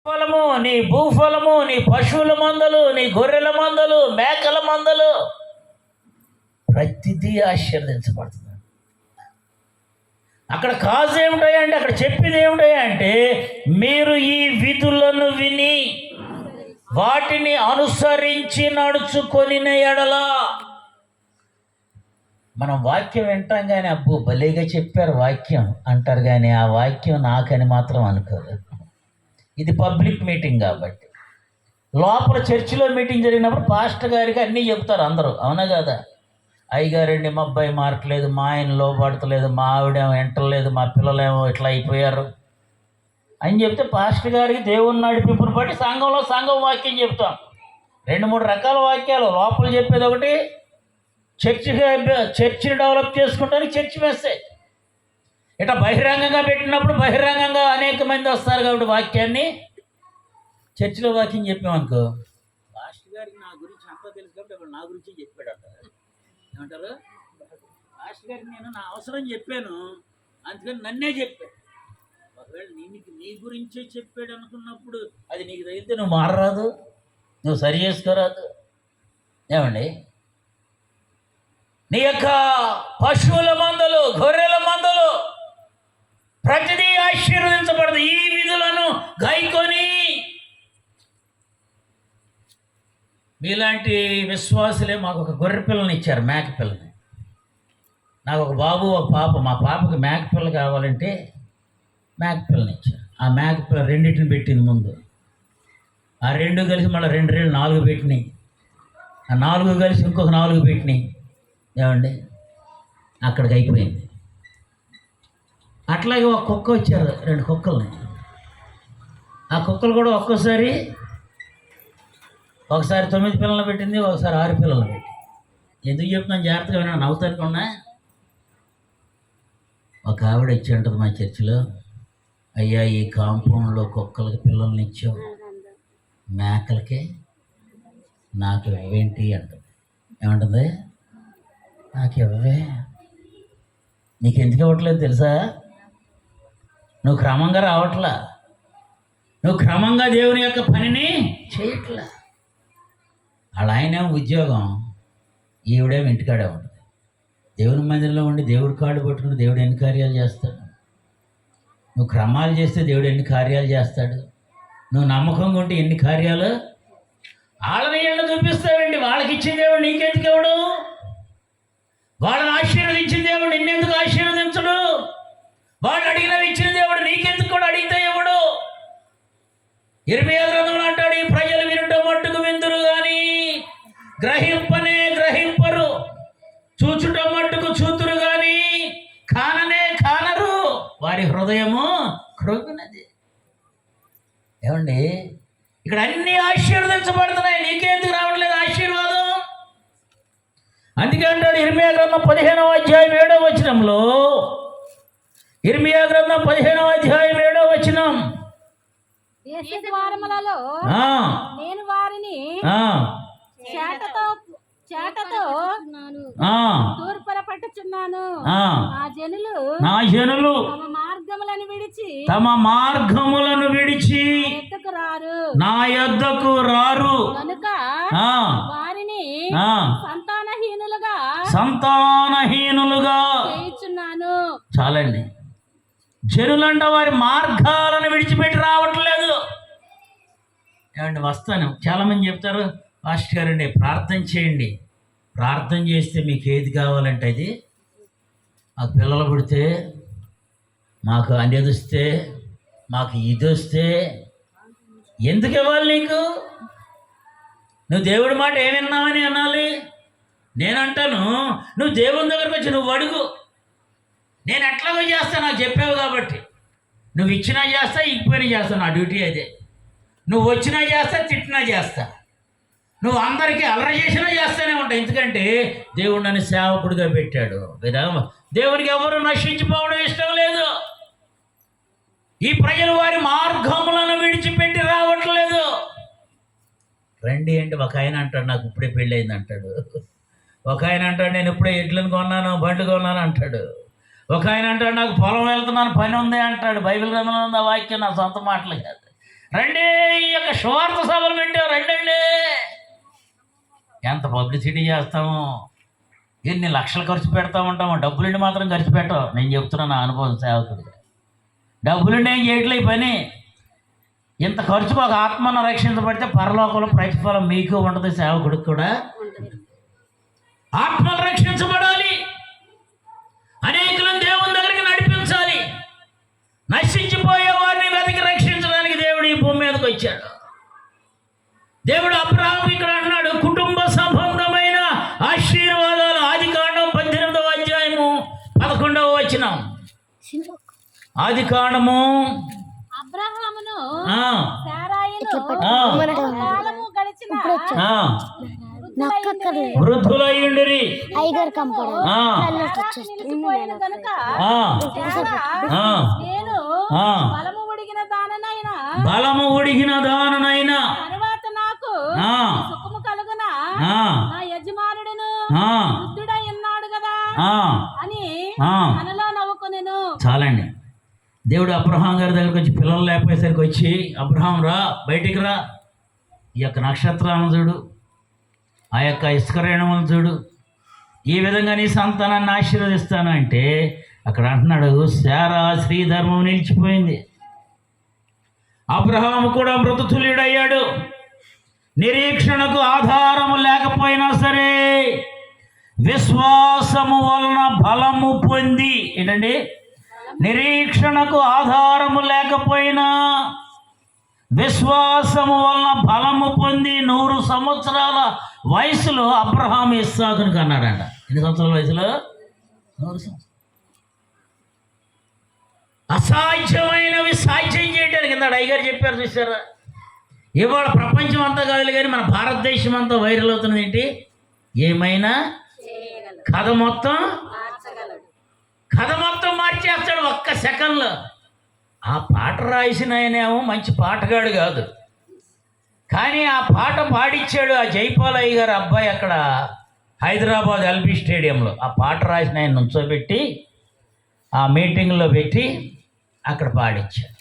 ఫలము, నీ భూఫలము, నీ పశువుల మందలు, నీ గొర్రెల మందలు, మేకల మందలు, ప్రతిదీ ఆశీర్వదించబడుతుంది. అక్కడ కాజు ఏమిటాయంటే, అక్కడ చెప్పింది ఏమిటాయంటే, మీరు ఈ విధులను విని వాటిని అనుసరించి నడుచుకొని ఎడల. మనం వాక్యం వింటాం కానీ అబ్బో భలేగా చెప్పారు వాక్యం అంటారు, కానీ ఆ వాక్యం నాకని మాత్రం అనుకోరు. ఇది పబ్లిక్ మీటింగ్ కాబట్టి. లోపల చర్చిలో మీటింగ్ జరిగినప్పుడు పాస్టర్ గారికి అన్నీ చెప్తారు అందరూ, అవునా కదా? అయ్యగారండి మా అబ్బాయి మారట్లేదు, మా ఆయన లోపడతలేదు, మా ఆవిడేమో వింటలేదు, మా పిల్లలేమో ఇట్లా అయిపోయారు అని చెప్తే పాస్టర్ గారికి దేవుని నడిపింపుని బట్టి సంఘం వాక్యం చెప్తాం. 2-3 రకాల వాక్యాలు. లోపల చెప్పేది ఒకటి, చర్చిని డెవలప్ చేసుకుంటానికి చర్చి మెసేజ్. ఇట్లా బహిరంగంగా పెట్టినప్పుడు బహిరంగంగా అనేక మంది వస్తారు కాబట్టి వాక్యాన్ని చర్చిలో వాక్యం చెప్పామనుకో, పాస్టర్ గారికి నా గురించి అంతా తెలుసు కాబట్టి ఇప్పుడు నా గురించి చెప్పాడు అంటారు. ఏమంటారు? పాస్టర్ గారికి నేను నా అవసరం చెప్పాను, అందుకని నన్నే చెప్పాడు. ఒకవేళ నీ గురించే చెప్పాడు అనుకున్నప్పుడు అది నీకు తగిలితే నువ్వు మారరాదు, నువ్వు సరి చేసుకోరాదు. ఏమండి? నీ యొక్క పశువుల మందలు, గొర్రెల మందలు ప్రతిదీ ఆశీర్వదించబడదు. ఈ విధులను గైకొని మీలాంటి విశ్వాసులే మాకు ఒక గొర్రె పిల్లని ఇచ్చారు, మేక పిల్లని. నాకు ఒక బాబు ఒక పాప. మా పాపకి మేక పిల్ల కావాలంటే మేక పిల్లని ఇచ్చారు. ఆ మేక పిల్ల రెండింటిని పెట్టింది ముందు. ఆ 2 కలిసి మళ్ళీ 2 4 పెట్టినాయి. ఆ 4 కలిసి ఇంకొక 4 పెట్టినాయి. ఏమండి? అక్కడికి అయిపోయింది. అట్లాగే ఒక కుక్క వచ్చారు, 2 కుక్కల్ని. ఆ కుక్కలు కూడా ఒకసారి 9 పిల్లలు పెట్టింది, ఒకసారి 6 పిల్లలు పెట్టింది. ఎందుకు చెప్తున్నాను జాగ్రత్తగా విన్నా, నవ్వుతానుకున్నా. ఒక ఆవిడ ఇచ్చి ఉంటుంది మా చర్చిలో, అయ్యా ఈ కాంపౌండ్లో కుక్కలకి పిల్లల్ని ఇచ్చావు, మేకలకి నాకు ఇవ్వేంటి అంటుంది. ఏమంటుంది? నాకు ఇవ్వవే. నీకు ఎందుకు ఇవ్వట్లేదు తెలుసా? నువ్వు క్రమంగా రావట్లా, నువ్వు క్రమంగా దేవుని యొక్క పనిని చేయట్లా. అలా ఆయన ఉద్యోగం, ఈవిడేమో ఇంటికాడే ఉంటుంది. దేవుని మందిరంలో ఉండి దేవుడి కాళ్ళు పట్టుకుని దేవుడు ఎన్ని కార్యాలు చేస్తాడు. నువ్వు క్రమాలు చేస్తే దేవుడు ఎన్ని కార్యాలు చేస్తాడు. నువ్వు నమ్మకంగా ఉంటే ఎన్ని కార్యాలు. వాళ్ళని ఏళ్ళు చూపిస్తావండి, వాళ్ళకి ఇచ్చిన దేవుడు నీకెందుకు ఇవ్వడు? వాళ్ళని ఆశీర్వదించిన దేవుడు నిన్నెందుకు ఆశీర్వదించడు? వాళ్ళు అడిగినవి ఇచ్చిన దేవుడు నీకెందుకు కూడా అడిగితే ఇవ్వడు? ఇర్మీయా గ్రంథంలో అంటాడు, ఈ ప్రజలు వినుట మట్టుకు విందురు కానీ గ్రహింపనే గ్రహింపరు, చూచుట మట్టుకు చూతురు కానీ కాననే కానరు, వారి హృదయము క్రొవ్వినది. ఏమండి? ఇక్కడ అన్ని ఆశీర్వదించబడుతున్నాయి, నీకెందుకు రావట్లేదు ఆశీర్వాదం? అందుకే అంటాడు ఇర్మీయా గ్రంథం 15వ అధ్యాయం 7వ వచనంలో, ఇర్మీయా గ్రంథం 15వ అధ్యాయం 7వ వచనం, నేను వారిని చేటతో తూర్పుల పట్టుచున్నాను. నా జనులు తమ మార్గములను విడిచి నా యొద్దకు రారు కనుక వారిని సంతానహీనులుగా చేయుచున్నాను. చాలండి. జనులంట వారి మార్గాలను విడిచిపెట్టి రావట్లేదు. ఏమండి? వస్తాను. చాలామంది చెప్తారు, పాస్టర్ గారండి ప్రార్థన చేయండి, ప్రార్థన చేస్తే మీకు ఏది కావాలంటే అది. మాకు పిల్లలు పుడితే, మాకు అనేది వస్తే, మాకు ఇది వస్తే ఎందుకు ఇవ్వాలి నీకు? నువ్వు దేవుడి మాట ఏమి విన్నావని అనాలి. నేనంటాను, నువ్వు దేవుని దగ్గరకు వచ్చి నువ్వు అడుగు, నేను ఎట్లాగో చేస్తా, నాకు చెప్పావు కాబట్టి. నువ్వు ఇచ్చినా చేస్తా, ఇకపోయినా చేస్తా, నా డ్యూటీ అదే. నువ్వు వచ్చినా చేస్తా, తిట్టినా చేస్తా, నువ్వు అందరికీ అలర చేసినా చేస్తూనే ఉంటావు. ఎందుకంటే దేవుడు నన్ను సేవకుడిగా పెట్టాడు. దేవునికి ఎవరు నశించిపోవడం ఇష్టం లేదు. ఈ ప్రజలు వారి మార్గములను విడిచిపెట్టి రావట్లేదు. రండి అంటే ఒక ఆయన అంటాడు, నాకు ఇప్పుడే పెళ్ళయింది అంటాడు. ఒక ఆయన అంటాడు, నేను ఇప్పుడే ఎడ్లను కొన్నాను, బండ్లు కొన్నాను అంటాడు. ఒక ఆయన అంటాడు, నాకు పొలం వెళ్తున్నాను, పని ఉంది అంటాడు. బైబిల్ గ్రంథంలో ఉంది ఆ వాక్యం, నా సొంత మాటలు కాదు. రండి, ఈ యొక్క స్వార్థ సభలు పెట్టావు, రండి. ఎంత పబ్లిసిటీ చేస్తాము, ఎన్ని లక్షలు ఖర్చు పెడతా ఉంటాము, డబ్బులుండి మాత్రం ఖర్చు పెట్టావు. నేను చెప్తున్నా నా అనుభవం సేవకుడిగా. డబ్బులుండి ఏం చేయట్లే ఈ పని. ఇంత ఖర్చుకు ఒక ఆత్మను రక్షించబడితే పరలోకంలో ప్రతిఫలం మీకు ఉంటుంది, సేవకుడికి కూడా. ఆత్మలు రక్షించబడాలి, అనేకులను దేవుని దగ్గరికి నడిపించాలి, నశించిపోయే వారిని వెతికి రక్షించడానికి దేవుడు ఈ భూమి మీదకి వచ్చాడు. దేవుడు అబ్రాహాము ఇక్కడ అన్నాడు, కుటుంబ సంబంధమైన ఆశీర్వాదాలు. ఆదికాండం 18వ అధ్యాయము 11వ వచనం. ఆదికాండము అబ్రహామును ఆ, శారాయిను ఆ, కాలము గడిచిన వృద్ధులయ్యుండిరి. ఆ, నిలిచిపోయిన గనుక ఆ, శారా, ఆ, నేను ఆ. బలము ఉడిగిన దాననైనా బలము ఉడిగిన దాననైనా తరువాత నాకు ఆ, సుఖము కలుగునా ఆ, నా యజమానుడును ఆ, వృద్ధుడై ఉన్నాడు కదా ఆ, అని ఆ. మనలో నవ్వుకొనెను. చాలండి. దేవుడు అబ్రహాం గారి దగ్గరికి వచ్చి పిల్లలు లేకపోయేసరికి వచ్చి, అబ్రహాం రా, బయటికి రా, ఈ యొక్క నక్షత్రాలను చూడు, ఆ యొక్క ఇసుక రేణువులను చూడు, ఈ విధంగా నీ సంతానాన్ని ఆశీర్వదిస్తాను అంటే అక్కడ అంటున్నాడు, శారా స్త్రీ ధర్మం నిలిచిపోయింది. అబ్రహాము కూడా మృతతుల్యుడయ్యాడు. నిరీక్షణకు ఆధారము లేకపోయినా సరే విశ్వాసము వలన బలము పొంది, ఏంటండి, నిరీక్షణకు ఆధారము లేకపోయినా విశ్వాసము వలన బలము పొంది 100 సంవత్సరాల వయసులో అబ్రహాం ఇస్సాకుని కన్నాడంట. ఎన్ని సంవత్సరాల వయసులో? 100 సంవత్సరాలు. అసాధ్యమైనవి సాధ్యం చేయడానికి కింద అయ్యగారు చెప్పారు, చూసారా? ఇవాళ ప్రపంచం అంతా కాదు కానీ మన భారతదేశం అంతా వైరల్ అవుతున్నది ఏంటి? ఏమైనా కథ మొత్తం మార్చేస్తాడు ఒక్క సెకండ్లో. ఆ పాట రాసిన ఆయనేమో మంచి పాటగాడు కాదు, కానీ ఆ పాట పాడిచ్చాడు ఆ జైపాలయ్య గారు అబ్బాయి అక్కడ హైదరాబాద్ ఎల్బీ స్టేడియంలో. ఆ పాట రాసిన ఆయన నుంచోబెట్టి ఆ మీటింగ్లో పెట్టి అక్కడ పాడిచ్చాడు.